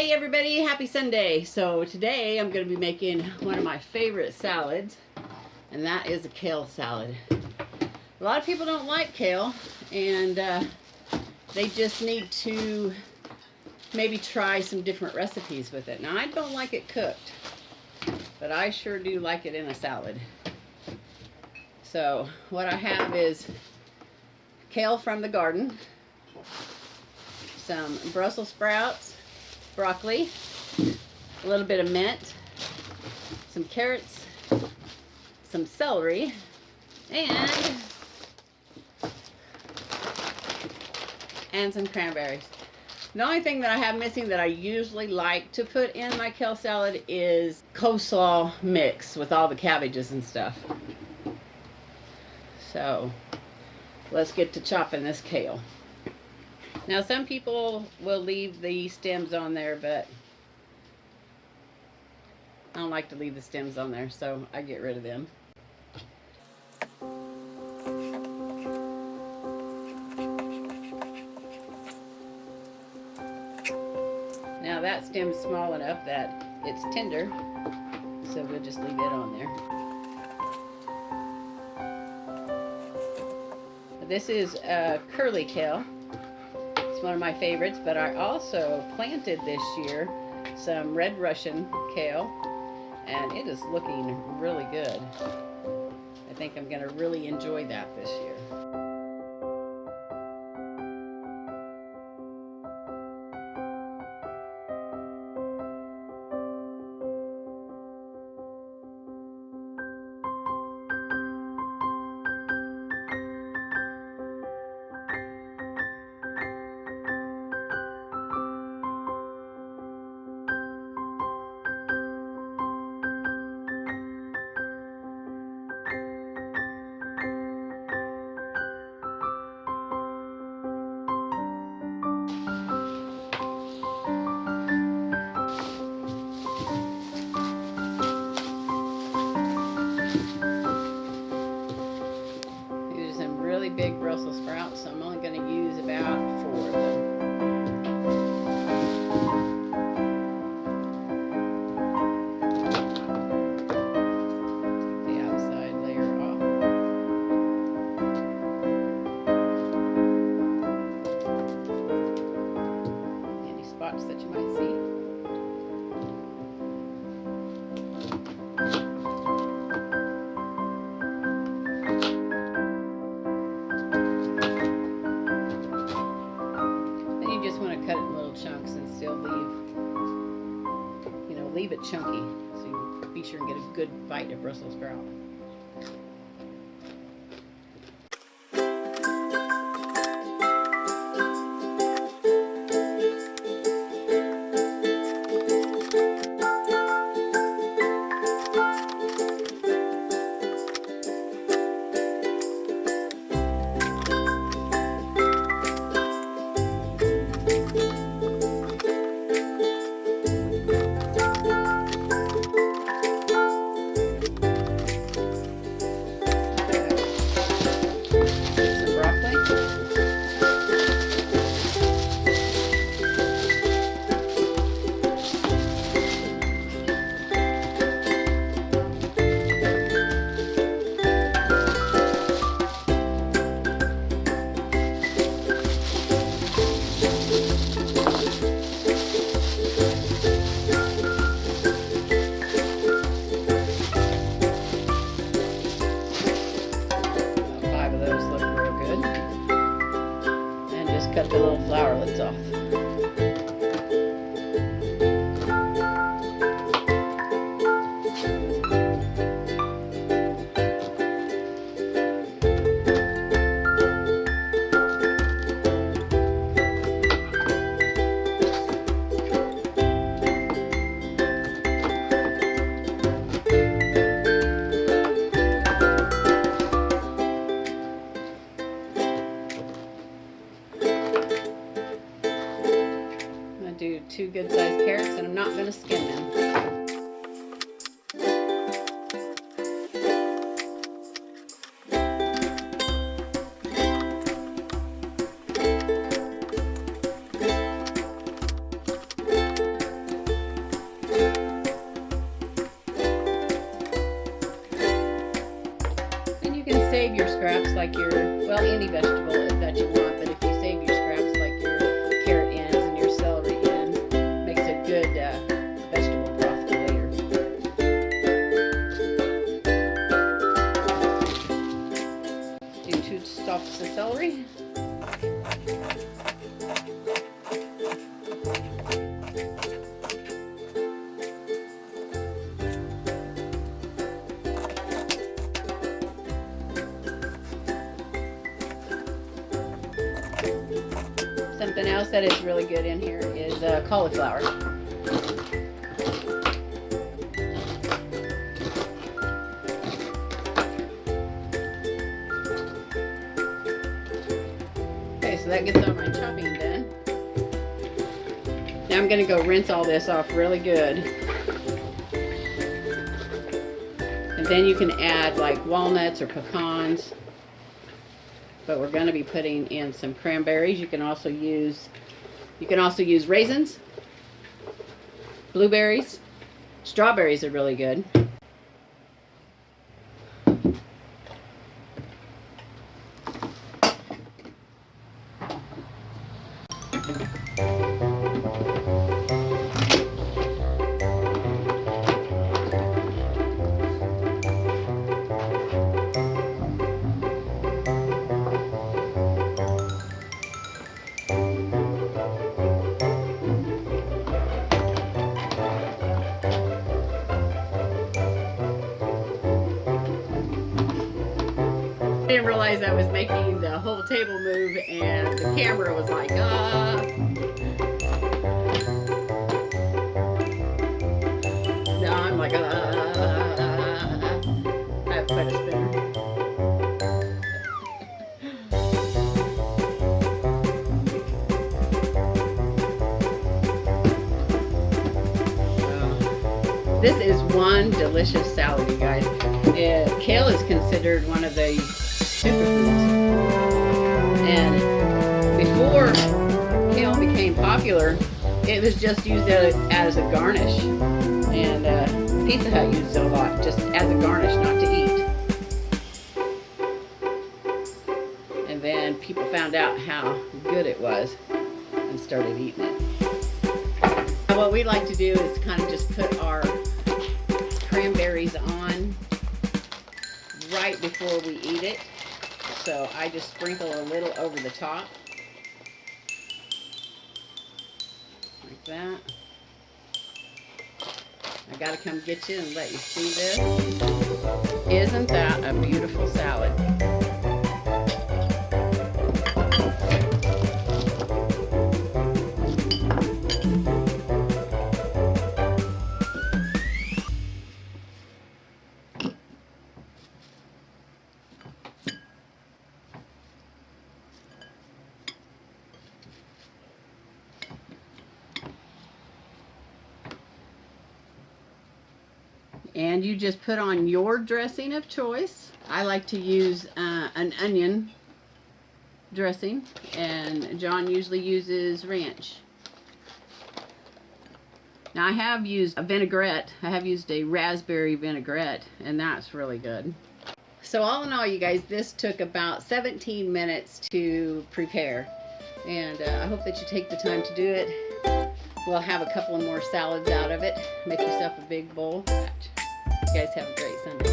Hey everybody, happy Sunday. So today I'm going to be making one of my favorite salads, and that is a kale salad. A lot of people don't like kale, and they just need to maybe try some different recipes with it. Now I don't like it cooked, but I sure do like it in a salad. So what I have is kale from the garden, some Brussels sprouts, broccoli, a little bit of mint, some carrots, some celery, and some cranberries. The only thing that I have missing that I usually like to put in my kale salad is coleslaw mix with all the cabbages and stuff. So let's get to chopping this kale. Now some people will leave the stems on there, but I don't like to leave the stems on there, so I get rid of them. Now that stem's small enough that it's tender, so we'll just leave it on there. This is curly kale. It's one of my favorites, but I also planted this year some red Russian kale, and it is looking really good. I think I'm going to really enjoy that this year. Really big Brussels sprouts, so I'm only going to use about 4 of them. The outside layer off. Any spots that you might see. Cut it in little chunks and still leave it chunky, so you be sure and get a good bite of Brussels sprout. Cut the little flowerlets off. Do 2 good-sized carrots, and I'm not going to skin them. save your scraps like your, well, any vegetable that you want, but if you save your scraps like your carrot ends and your celery ends, makes a good vegetable broth for later. Do 2 stalks of celery. Something else that is really good in here is cauliflower. Okay, so that gets all my chopping done. Now I'm going to go rinse all this off really good. And then you can add like walnuts or pecans. But we're going to be putting in some cranberries. You can also use raisins, blueberries, strawberries are really good. I didn't realize I was making the whole table move and the camera was like, ah. No, I'm like, ah. I have quite a spinner. This is one delicious salad, you guys. Kale is considered one of the superfoods. And before kale became popular, it was just used as a garnish. And Pizza Hut used it a lot, just as a garnish, not to eat. And then people found out how good it was and started eating it. What we like to do is kind of just put our cranberries on right before we eat it. So I just sprinkle a little over the top. Like that. I gotta come get you and let you see this. Isn't that a beautiful salad? And you just put on your dressing of choice. I like to use an onion dressing, and John usually uses ranch. Now I have used a vinaigrette. I have used a raspberry vinaigrette, and that's really good. So all in all, you guys, this took about 17 minutes to prepare. And I hope that you take the time to do it. We'll have a couple of more salads out of it. Make yourself a big bowl. You guys have a great Sunday.